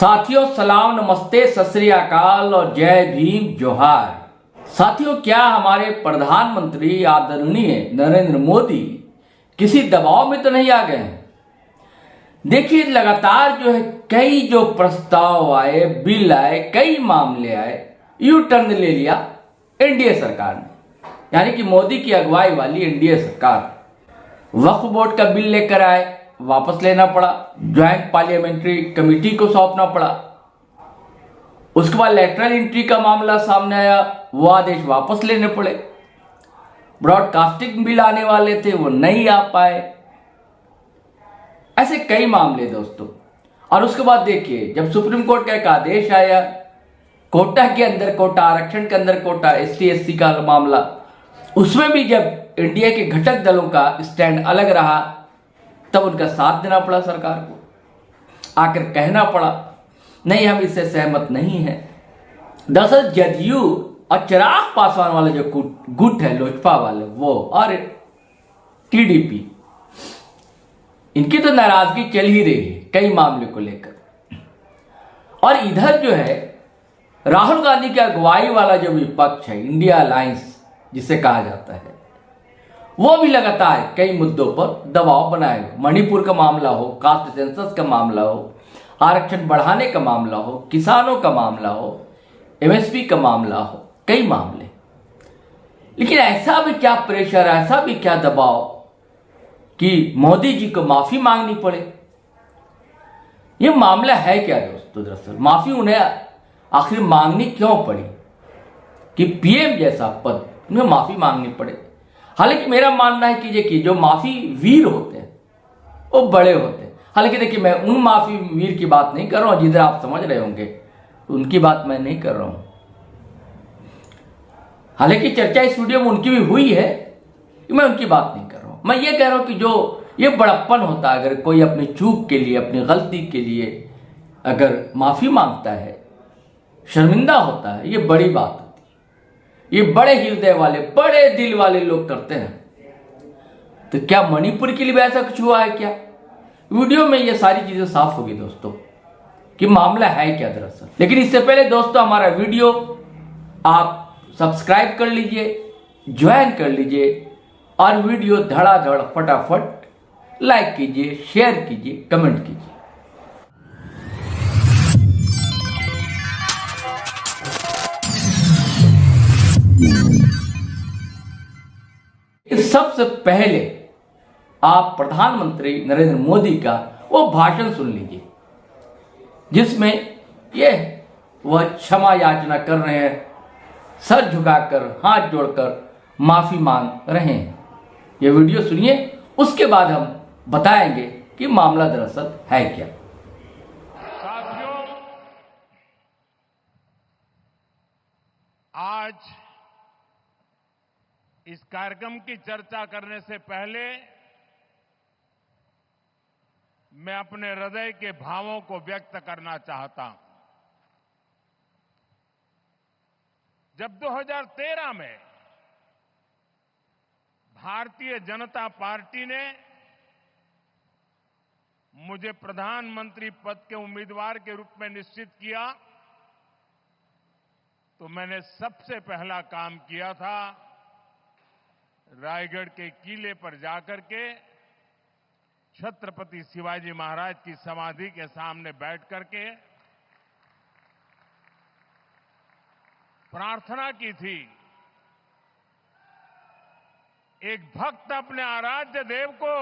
साथियों सलाम, नमस्ते, सत श्री अकाल और जय भीम जोहार। साथियों, क्या हमारे प्रधानमंत्री आदरणीय नरेंद्र मोदी किसी दबाव में तो नहीं आ गए हैं? देखिए, लगातार जो है कई जो प्रस्ताव आए, बिल आए, कई मामले आए, यू टर्न ले लिया एनडीए सरकार ने, यानी कि मोदी की अगुवाई वाली एनडीए सरकार। वक्फ बोर्ड का बिल लेकर आए, वापस लेना पड़ा, ज्वाइंट पार्लियामेंट्री कमेटी को सौंपना पड़ा। उसके बाद लेटरल एंट्री का मामला सामने आया, वो आदेश वापस लेने पड़े। ब्रॉडकास्टिंग बिल आने वाले थे, वो नहीं आ पाए। ऐसे कई मामले दोस्तों। और उसके बाद देखिए, जब सुप्रीम कोर्ट का एक आदेश आया, कोटा के अंदर कोटा, आरक्षण के अंदर कोटा, एसटी एससी का मामला, उसमें भी जब इंडिया के घटक दलों का स्टैंड अलग रहा, तब उनका साथ देना पड़ा सरकार को। आकर कहना पड़ा नहीं, हम इससे सहमत नहीं है। दरअसल जदयू और चिराग पासवान वाले जो गुट है, लोजपा वाले, वो और टीडीपी, इनकी तो नाराजगी चल ही रही है कई मामले को लेकर। और इधर जो है राहुल गांधी की अगुवाई वाला जो विपक्ष है, इंडिया अलायंस जिसे कहा जाता है, वो भी लगातार कई मुद्दों पर दबाव बनाए। मणिपुर का मामला हो, कास्ट सेंसस का मामला हो, आरक्षण बढ़ाने का मामला हो, किसानों का मामला हो, एमएसपी का मामला हो, कई मामले। लेकिन ऐसा भी क्या प्रेशर, ऐसा भी क्या दबाव कि मोदी जी को माफी मांगनी पड़े? ये मामला है क्या दोस्तों? दरअसल माफी उन्हें आखिर मांगनी क्यों पड़ी कि पीएम जैसा पद उन्हें माफी मांगनी पड़े? हालांकि मेरा मानना है कि देखिए, जो माफी वीर होते हैं वो बड़े होते हैं। हालांकि देखिए, मैं उन माफी वीर की बात नहीं कर रहा हूं जिधर आप समझ रहे होंगे, उनकी बात मैं नहीं कर रहा हूं। हालांकि चर्चा इस वीडियो में उनकी भी हुई है, मैं उनकी बात नहीं कर रहा हूं। मैं ये कह रहा हूं कि जो ये बड़प्पन होता है, अगर कोई अपनी चूक के लिए, अपनी गलती के लिए अगर माफी मांगता है, शर्मिंदा होता है, ये बड़ी बात होती है। ये बड़े हृदय वाले, बड़े दिल वाले लोग करते हैं। तो क्या मणिपुर के लिए भी ऐसा कुछ हुआ है क्या? वीडियो में ये सारी चीजें साफ होगी दोस्तों कि मामला है क्या दरअसल। लेकिन इससे पहले दोस्तों, हमारा वीडियो आप सब्सक्राइब कर लीजिए, ज्वाइन कर लीजिए और वीडियो धड़ाधड़ फटाफट लाइक कीजिए, शेयर कीजिए, कमेंट कीजिए। सबसे पहले आप प्रधानमंत्री नरेंद्र मोदी का वो भाषण सुन लीजिए, जिसमें वह क्षमा याचना कर रहे हैं, सर झुकाकर, हाथ जोड़कर माफी मांग रहे हैं। ये वीडियो सुनिए, उसके बाद हम बताएंगे कि मामला दरअसल है क्या। साथियों, आज इस कार्यक्रम की चर्चा करने से पहले मैं अपने हृदय के भावों को व्यक्त करना चाहता हूं। जब 2013 में भारतीय जनता पार्टी ने मुझे प्रधानमंत्री पद के उम्मीदवार के रूप में निश्चित किया, तो मैंने सबसे पहला काम किया था रायगढ़ के किले पर जाकर के छत्रपति शिवाजी महाराज की समाधि के सामने बैठ करके प्रार्थना की थी। एक भक्त अपने आराध्य देव को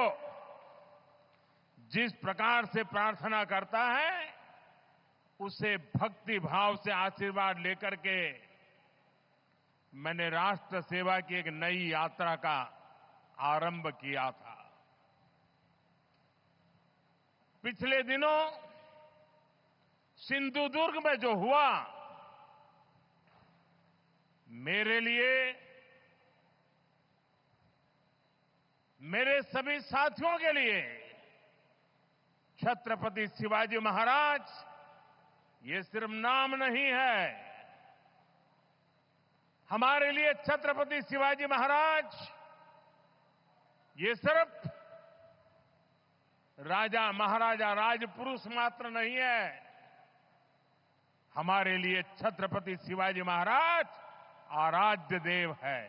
जिस प्रकार से प्रार्थना करता है, उसे भक्ति भाव से आशीर्वाद लेकर के मैंने राष्ट्र सेवा की एक नई यात्रा का आरंभ किया था। पिछले दिनों सिंधुदुर्ग में जो हुआ, मेरे लिए, मेरे सभी साथियों के लिए छत्रपति शिवाजी महाराज ये सिर्फ नाम नहीं है। हमारे लिए छत्रपति शिवाजी महाराज ये सिर्फ राजा महाराजा राजपुरुष मात्र नहीं है, हमारे लिए छत्रपति शिवाजी महाराज आराध्य देव है।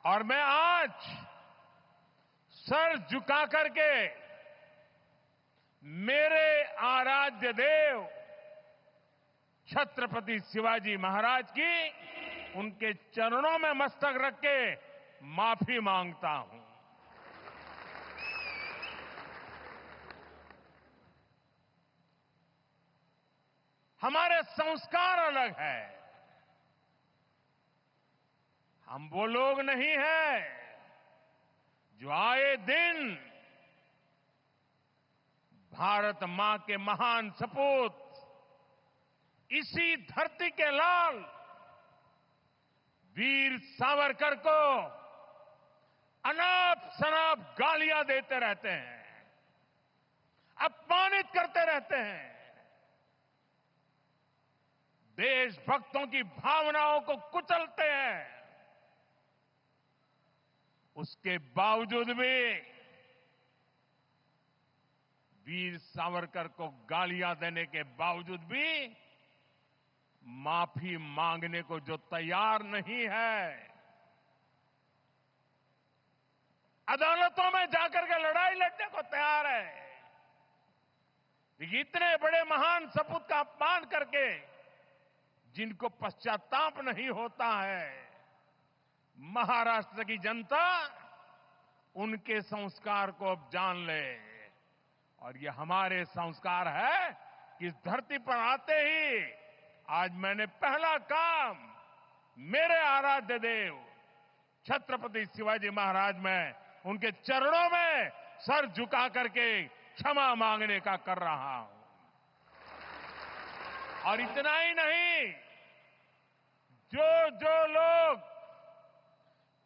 और मैं आज सर झुका करके मेरे आराध्य देव छत्रपति शिवाजी महाराज की उनके चरणों में मस्तक रख के माफी मांगता हूं। हमारे संस्कार अलग है। हम वो लोग नहीं हैं जो आए दिन भारत मां के महान सपूत इसी धरती के लाल वीर सावरकर को अनाप शनाप गालियां देते रहते हैं, अपमानित करते रहते हैं, देशभक्तों की भावनाओं को कुचलते हैं। उसके बावजूद भी वीर सावरकर को गालियां देने के बावजूद भी माफी मांगने को जो तैयार नहीं है, अदालतों में जाकर के लड़ाई लड़ने को तैयार है, इतने बड़े महान सपूत का अपमान करके जिनको पश्चाताप नहीं होता है, महाराष्ट्र की जनता उनके संस्कार को अब जान ले। और ये हमारे संस्कार है कि इस धरती पर आते ही आज मैंने पहला काम मेरे आराध्य देव छत्रपति शिवाजी महाराज में उनके चरणों में सर झुका करके क्षमा मांगने का कर रहा हूं। और इतना ही नहीं, जो लोग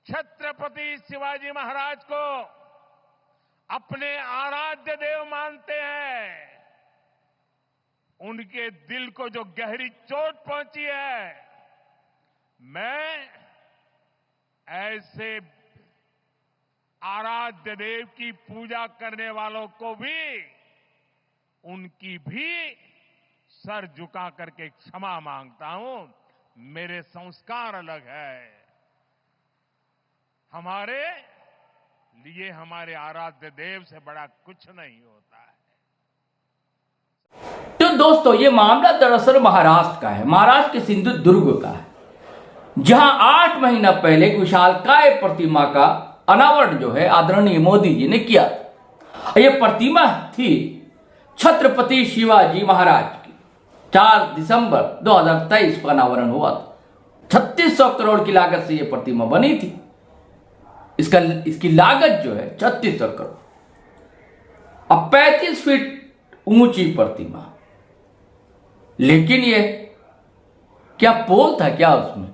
छत्रपति शिवाजी महाराज को अपने आराध्य देव मानते हैं, उनके दिल को जो गहरी चोट पहुंची है, मैं ऐसे आराध्य देव की पूजा करने वालों को भी उनकी भी सर झुका करके क्षमा मांगता हूं। मेरे संस्कार अलग है। हमारे लिए हमारे आराध्य देव से बड़ा कुछ नहीं होता है। तो दोस्तों, ये मामला दरअसल महाराष्ट्र का है, महाराष्ट्र के सिंधुदुर्ग का है, जहां 8 महीना पहले एक विशालकाय प्रतिमा का अनावरण जो है आदरणीय मोदी जी ने किया था। ये प्रतिमा थी छत्रपति शिवाजी महाराज की। 4 दिसंबर 2023 को अनावरण हुआ था। 3600 करोड़ की लागत से यह प्रतिमा बनी थी। इसकी लागत जो है 3600 करोड़। अब 35 फीट ऊंची प्रतिमा, लेकिन ये क्या पोल था क्या उसमें?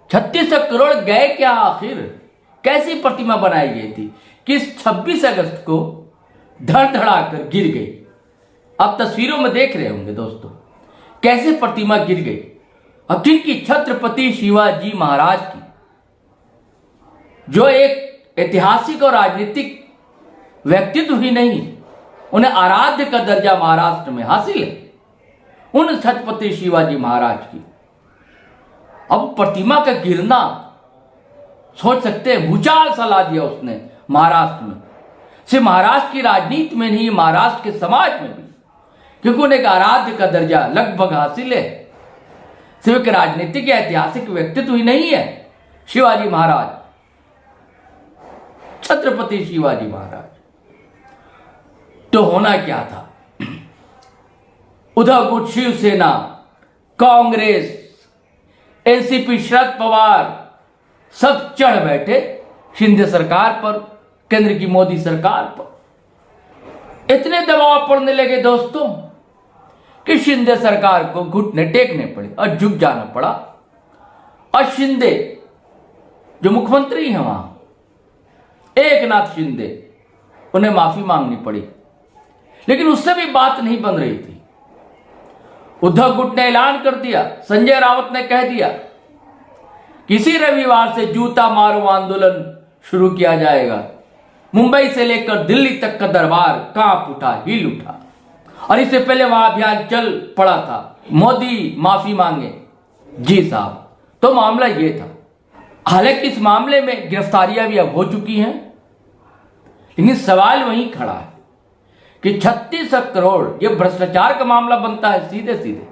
3600 करोड़ गए क्या आखिर? कैसी प्रतिमा बनाई गई थी कि 26 अगस्त को धड़धड़ाकर गिर गई? आप तस्वीरों में देख रहे होंगे दोस्तों, कैसे प्रतिमा गिर गई। अब जिनकी छत्रपति शिवाजी महाराज की, जो एक ऐतिहासिक और राजनीतिक व्यक्तित्व ही नहीं, उन्हें आराध्य का दर्जा महाराष्ट्र में हासिल है, उन छत्रपति शिवाजी महाराज की अब प्रतिमा का गिरना, सोच सकते हैं भूचाल सा ला दिया उसने महाराष्ट्र में। सिर्फ महाराष्ट्र की राजनीति में नहीं, महाराष्ट्र के समाज में भी, क्योंकि उन्हें एक आराध्य का दर्जा लगभग हासिल है। सिर्फ एक राजनीतिक या ऐतिहासिक व्यक्तित्व ही नहीं है शिवाजी महाराज, छत्रपति शिवाजी महाराज। तो होना क्या था? उद्धव गुट, शिवसेना, कांग्रेस, एनसीपी, शरद पवार सब चढ़ बैठे शिंदे सरकार पर, केंद्र की मोदी सरकार पर। इतने दबाव पड़ने लगे दोस्तों कि शिंदे सरकार को घुटने टेकने पड़े और झुक जाना पड़ा। और शिंदे जो मुख्यमंत्री हैं वहां, एकनाथ शिंदे, उन्हें माफी मांगनी पड़ी। लेकिन उससे भी बात नहीं बन रही थी। उद्धव गुट ने ऐलान कर दिया, संजय राउत ने कह दिया, किसी रविवार से जूता मारो आंदोलन शुरू किया जाएगा। मुंबई से लेकर दिल्ली तक का दरबार कांप उठा, हिल उठा। और इससे पहले वहां अभियान चल पड़ा था, मोदी माफी मांगे। जी साहब, तो मामला ये था। हालांकि इस मामले में गिरफ्तारियां भी अब हो चुकी हैं, लेकिन सवाल वहीं खड़ा है कि 36 करोड़ ये भ्रष्टाचार का मामला बनता है सीधे सीधे,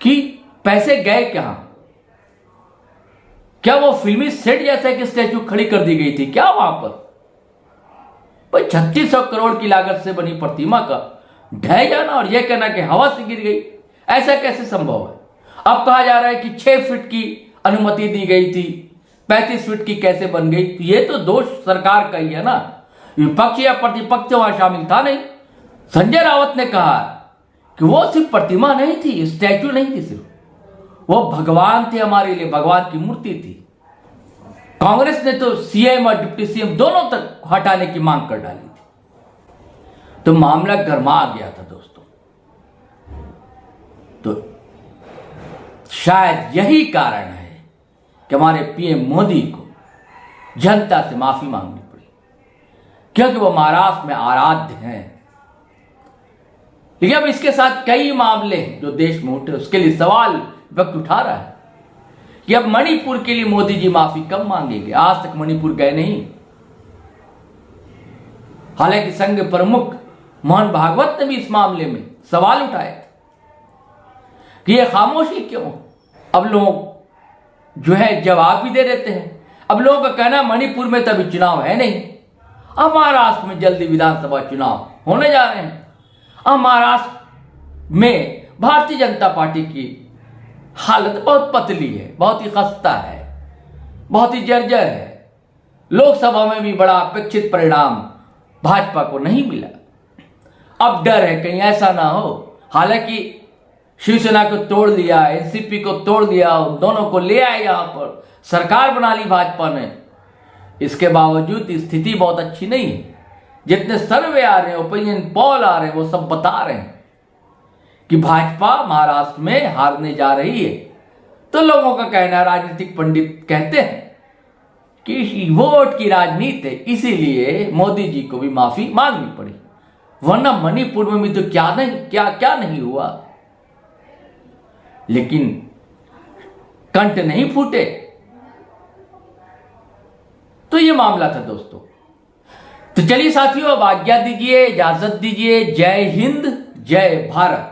कि पैसे गए कहां? क्या वो फिल्मी सेट जैसा एक स्टैचू खड़ी कर दी गई थी क्या वहां पर? भाई 3600 करोड़ की लागत से बनी प्रतिमा का ढह जाना और यह कहना कि हवा से गिर गई, ऐसा कैसे संभव है? अब कहा जा रहा है कि 6 फीट की अनुमति दी गई थी, 35 फीट की कैसे बन गई? ये तो दोष सरकार का ही है ना, विपक्ष या प्रतिपक्ष वहां शामिल था नहीं। संजय राउत ने कहा कि वो सिर्फ प्रतिमा नहीं थी, स्टैचू नहीं थी, सिर्फ वो भगवान थे हमारे लिए, भगवान की मूर्ति थी। कांग्रेस ने तो सीएम और डिप्टी सीएम दोनों तक हटाने की मांग कर डाली थी। तो मामला गर्मा गया था दोस्तों। तो शायद यही कारण है कि हमारे पीएम मोदी को जनता से माफी मांगनी पड़ी, क्योंकि वो महाराष्ट्र में आराध्य हैं। लेकिन अब इसके साथ कई मामले हैं जो देश में उठे, उसके लिए सवाल वक्त उठा रहा है कि अब मणिपुर के लिए मोदी जी माफी कब मांगेंगे? आज तक मणिपुर गए नहीं। हालांकि संघ प्रमुख मोहन भागवत ने भी इस मामले में सवाल उठाए थे कि यह खामोशी क्यों? अब लोग जो है जवाब भी दे देते हैं। अब लोगों का कहना मणिपुर में तो अभी चुनाव है नहीं, अब महाराष्ट्र में जल्दी विधानसभा चुनाव होने जा रहे हैं। अब महाराष्ट्र में भारतीय जनता पार्टी की हालत बहुत पतली है, बहुत ही खस्ता है, बहुत ही जर्जर है। लोकसभा में भी बड़ा अपेक्षित परिणाम भाजपा को नहीं मिला। अब डर है कहीं ऐसा ना हो, हालांकि शिवसेना को तोड़ दिया, एनसीपी को तोड़ दिया, उन दोनों को ले आए यहां पर, सरकार बना ली भाजपा ने। इसके बावजूद स्थिति बहुत अच्छी नहीं है। जितने सर्वे आ रहे हैं, ओपिनियन पोल आ रहे हैं, वो सब बता रहे हैं कि भाजपा महाराष्ट्र में हारने जा रही है। तो लोगों का कहना, राजनीतिक पंडित कहते हैं कि वोट की राजनीति है, इसीलिए मोदी जी को भी माफी मांगनी पड़ी, वरना मणिपुर में भी तो क्या नहीं हुआ। लेकिन कंठ नहीं फूटे। तो ये मामला था दोस्तों। तो चलिए साथियों, अब आज्ञा दीजिए, इजाजत दीजिए। जय हिंद, जय भारत।